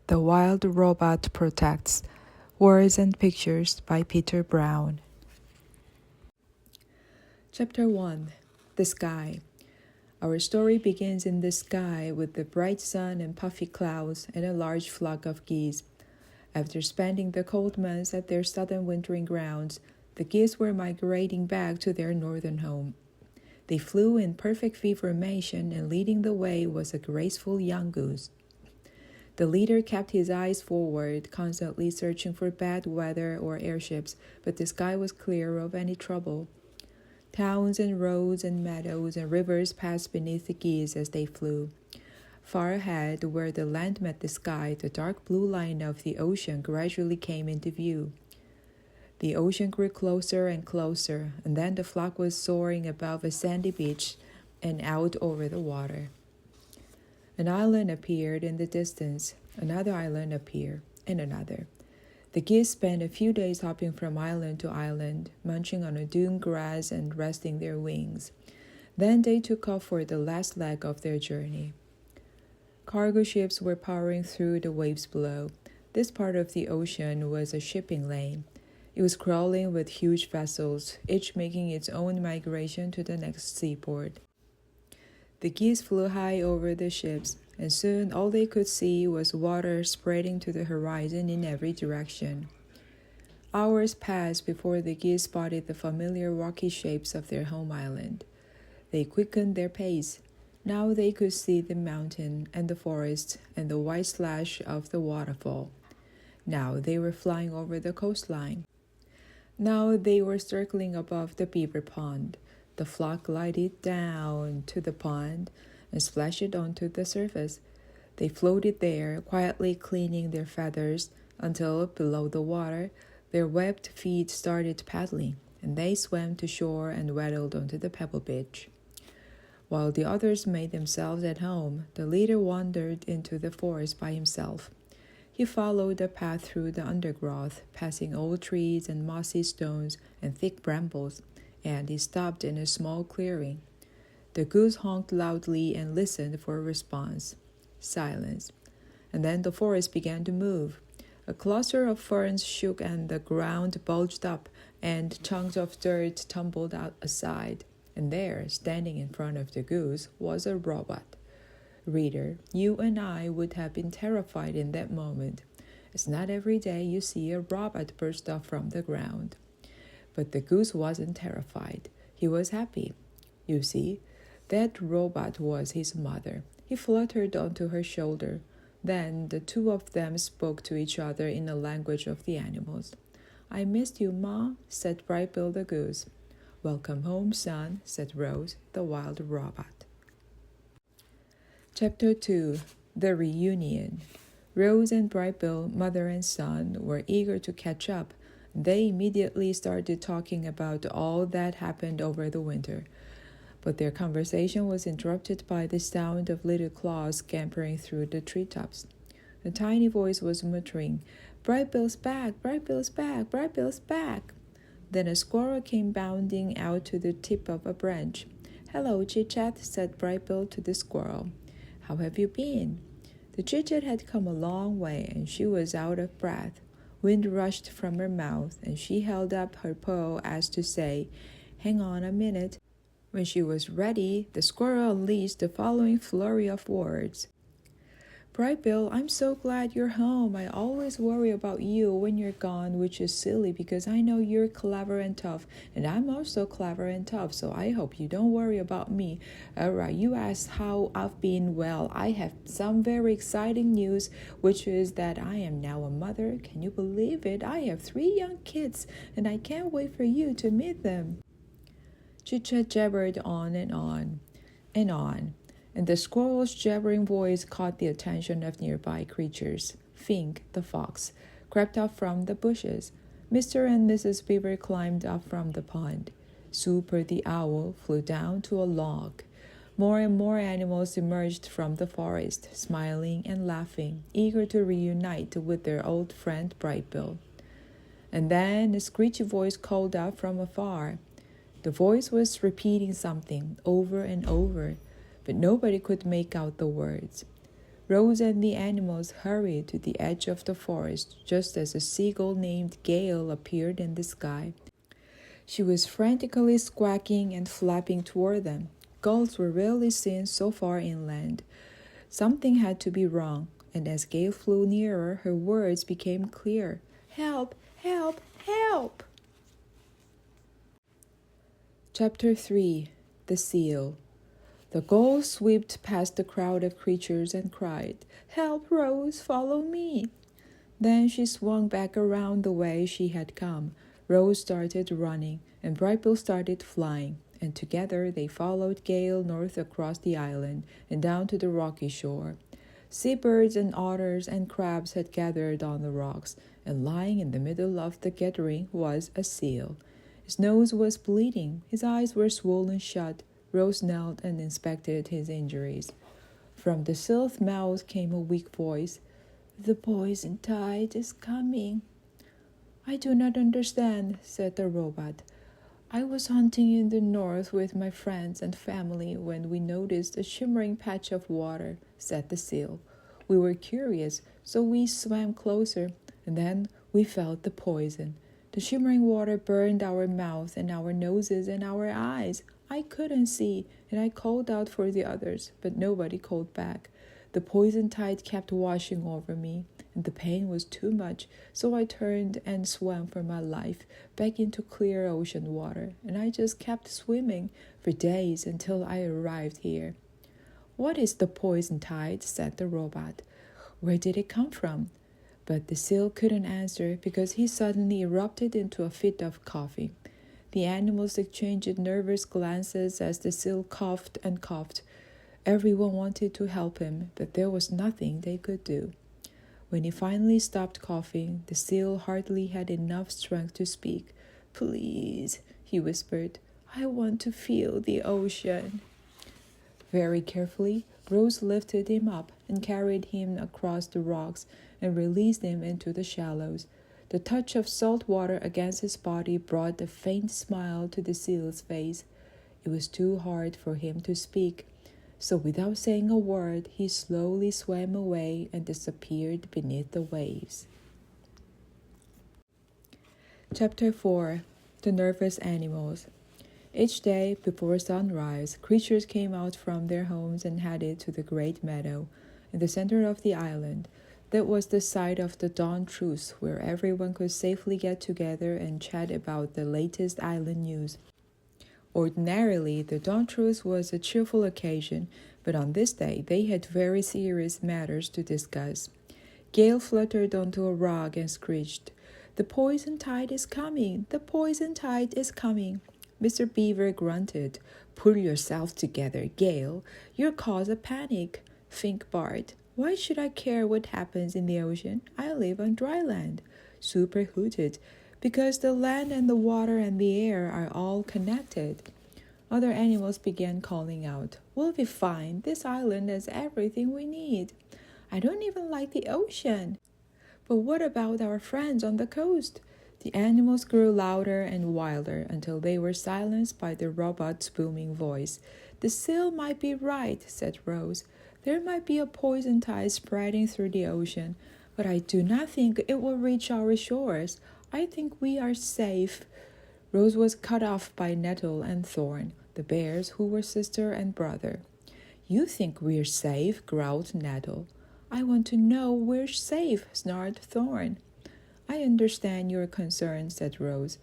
The Wild Robot Protects. Words and Pictures by Peter Brown. Chapter 1. The Sky. Our story begins in the sky with the bright sun and puffy clouds and a large flock of geese. After spending the cold months at their southern wintering grounds, the geese were migrating back to their northern home. They flew in perfect V formation, and leading the way was a graceful young goose. The leader kept his eyes forward, constantly searching for bad weather or airships, but the sky was clear of any trouble. Towns and roads and meadows and rivers passed beneath the geese as they flew. Far ahead, where the land met the sky, the dark blue line of the ocean gradually came into view. The ocean grew closer and closer, and then the flock was soaring above a sandy beach and out over the water. An island appeared in the distance, another island appeared, and another. The geese spent a few days hopping from island to island, munching on a dune grass and resting their wings. Then they took off for the last leg of their journey. Cargo ships were powering through the waves below. This part of the ocean was a shipping lane. It was crawling with huge vessels, each making its own migration to the next seaport. The geese flew high over the ships, and soon all they could see was water spreading to the horizon in every direction. Hours passed before the geese spotted the familiar rocky shapes of their home island. They quickened their pace. Now they could see the mountain and the forest and the white slash of the waterfall. Now they were flying over the coastline. Now they were circling above the beaver pond. The flock glided down to the pond and splashed onto the surface. They floated there, quietly cleaning their feathers, until, below the water, their webbed feet started paddling, and they swam to shore and waddled onto the pebble beach. While the others made themselves at home, the leader wandered into the forest by himself. He followed a path through the undergrowth, passing old trees and mossy stones and thick brambles, and he stopped in a small clearing. The goose honked loudly and listened for a response. Silence. And then the forest began to move. A cluster of ferns shook and the ground bulged up, and chunks of dirt tumbled out aside. And there, standing in front of the goose, was a robot. Reader, you and I would have been terrified in that moment. It's not every day you see a robot burst up from the ground. But the goose wasn't terrified. He was happy. You see, that robot was his mother. He fluttered onto her shoulder. Then the two of them spoke to each other in the language of the animals. I missed you, Ma, said Brightbill the goose. Welcome home, son, said Rose, the wild robot. Chapter 2. The Reunion. Rose and Brightbill, mother and son, were eager to catch up. They immediately started talking about all that happened over the winter. But their conversation was interrupted by the sound of little claws scampering through the treetops. A tiny voice was muttering, Brightbill's back, Brightbill's back, Brightbill's back. Then a squirrel came bounding out to the tip of a branch. Hello, Chit-Chat, said Brightbill to the squirrel. How have you been? The Chit-Chat had come a long way, and she was out of breath. Wind rushed from her mouth, and she held up her paw as to say, Hang on a minute. When she was ready, the squirrel unleashed the following flurry of words. Brightbill, I'm so glad you're home. I always worry about you when you're gone, which is silly because I know you're clever and tough, and I'm also clever and tough, so I hope you don't worry about me. All right, you asked how I've been. Well, I have some very exciting news, which is that I am now a mother. Can you believe it? I have 3 young kids, and I can't wait for you to meet them. Chit-Chat jabbered on and on and on. And the squirrel's jabbering voice caught the attention of nearby creatures. Fink, the fox, crept up from the bushes. Mr. and Mrs. Beaver climbed up from the pond. Super the owl flew down to a log. More and more animals emerged from the forest, smiling and laughing, eager to reunite with their old friend Brightbill. And then a screechy voice called out from afar. The voice was repeating something over and over, but nobody could make out the words. Rose and the animals hurried to the edge of the forest just as a seagull named Gale appeared in the sky. She was frantically squawking and flapping toward them. Gulls were rarely seen so far inland. Something had to be wrong, and as Gale flew nearer, her words became clear. "Help! Help! Help!" Chapter 3. The Seal. The gull swept past the crowd of creatures and cried, "Help, Rose, follow me." Then she swung back around the way she had come. Rose started running, and Brightbill started flying, and together they followed Gale north across the island and down to the rocky shore. Seabirds and otters and crabs had gathered on the rocks, and lying in the middle of the gathering was a seal. His nose was bleeding, his eyes were swollen shut. Rose knelt and inspected his injuries. From the seal's mouth came a weak voice. "The poison tide is coming." "I do not understand," said the robot. "I was hunting in the north with my friends and family when we noticed a shimmering patch of water," said the seal. "We were curious, so we swam closer, and then we felt the poison. The shimmering water burned our mouths and our noses and our eyes. I couldn't see, and I called out for the others, but nobody called back. The poison tide kept washing over me, and the pain was too much, so I turned and swam for my life back into clear ocean water, and I just kept swimming for days until I arrived here." "What is the poison tide?" said the robot. "Where did it come from?" But the seal couldn't answer because he suddenly erupted into a fit of coughing. The animals exchanged nervous glances as the seal coughed and coughed. Everyone wanted to help him, but there was nothing they could do. When he finally stopped coughing, the seal hardly had enough strength to speak. "Please," he whispered, "I want to feel the ocean." Very carefully, Rose lifted him up and carried him across the rocks and released him into the shallows. The touch of salt water against his body brought a faint smile to the seal's face. It was too hard for him to speak, so without saying a word, he slowly swam away and disappeared beneath the waves. Chapter 4. The Nervous Animals. Each day before sunrise, creatures came out from their homes and headed to the great meadow in the center of the island. That was the site of the dawn truce, where everyone could safely get together and chat about the latest island news. Ordinarily, the dawn truce was a cheerful occasion, but on this day they had very serious matters to discuss. Gale fluttered onto a rock and screeched, "The poison tide is coming! The poison tide is coming!" Mr. Beaver grunted, "Pull yourself together, Gale. You'll cause a panic." "Think, Bart. Why should I care what happens in the ocean? I live on dry land." Super hooted, "Because the land and the water and the air are all connected." Other animals began calling out, "We'll be fine. This island has everything we need." "I don't even like the ocean." "But what about our friends on the coast?" The animals grew louder and wilder until they were silenced by the robot's booming voice. "The seal might be right," said Rose. "There might be a poison tide spreading through the ocean, but I do not think it will reach our shores. I think we are safe." Rose was cut off by Nettle and Thorn, the bears who were sister and brother. "You think we're safe?" growled Nettle. "I want to know we're safe," snarled Thorn. "I understand your concern," said Rose.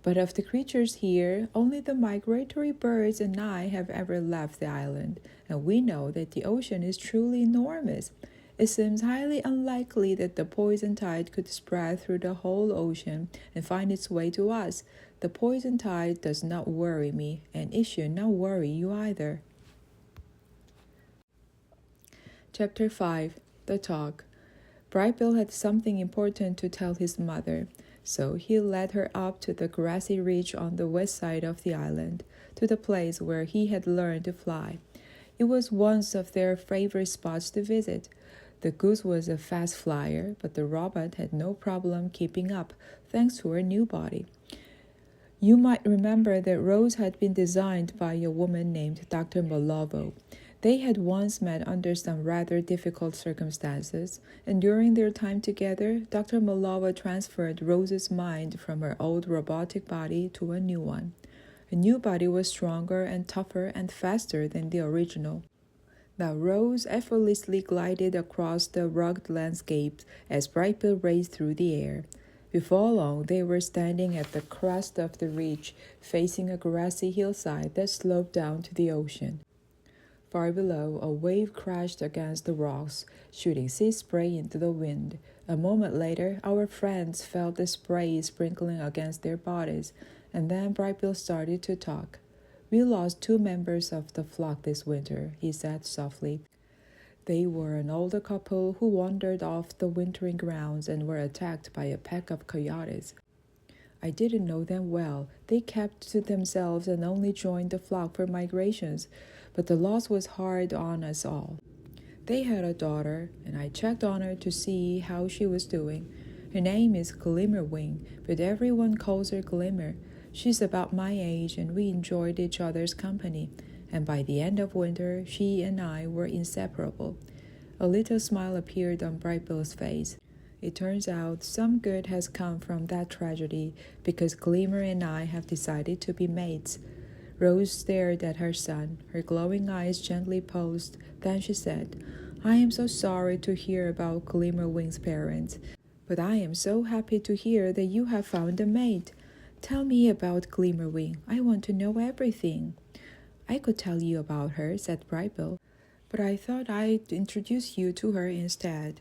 "But of the creatures here, only the migratory birds and I have ever left the island, and we know that the ocean is truly enormous. It seems highly unlikely that the poison tide could spread through the whole ocean and find its way to us. The poison tide does not worry me, and it should not worry you either." Chapter 5. The Talk. Brightbill had something important to tell his mother, so he led her up to the grassy ridge on the west side of the island, to the place where he had learned to fly. It was one of their favorite spots to visit. The goose was a fast flyer, but the robot had no problem keeping up, thanks to her new body. You might remember that Rose had been designed by a woman named Dr. Malovo. They had once met under some rather difficult circumstances, and during their time together, Dr. Malava transferred Rose's mind from her old robotic body to a new one. The new body was stronger and tougher and faster than the original. Now Rose effortlessly glided across the rugged landscape as Brightbill raced through the air. Before long, they were standing at the crest of the ridge, facing a grassy hillside that sloped down to the ocean. Far below, a wave crashed against the rocks, shooting sea spray into the wind. A moment later, our friends felt the spray sprinkling against their bodies, and then Brightbill started to talk. "We lost 2 members of the flock this winter," he said softly. They were an older couple who wandered off the wintering grounds and were attacked by a pack of coyotes. I didn't know them well. They kept to themselves and only joined the flock for migrations, but the loss was hard on us all. They had a daughter, and I checked on her to see how she was doing. Her name is Glimmerwing, but everyone calls her Glimmer. She's about my age, and we enjoyed each other's company, and by the end of winter, she and I were inseparable." A little smile appeared on Brightbill's face. "It turns out some good has come from that tragedy, because Glimmer and I have decided to be mates." Rose stared at her son, her glowing eyes gently posed. Then she said, "I am so sorry to hear about Glimmerwing's parents, but I am so happy to hear that you have found a mate. Tell me about Glimmerwing. I want to know everything." "I could tell you about her," said Brightbill, "but I thought I'd introduce you to her instead."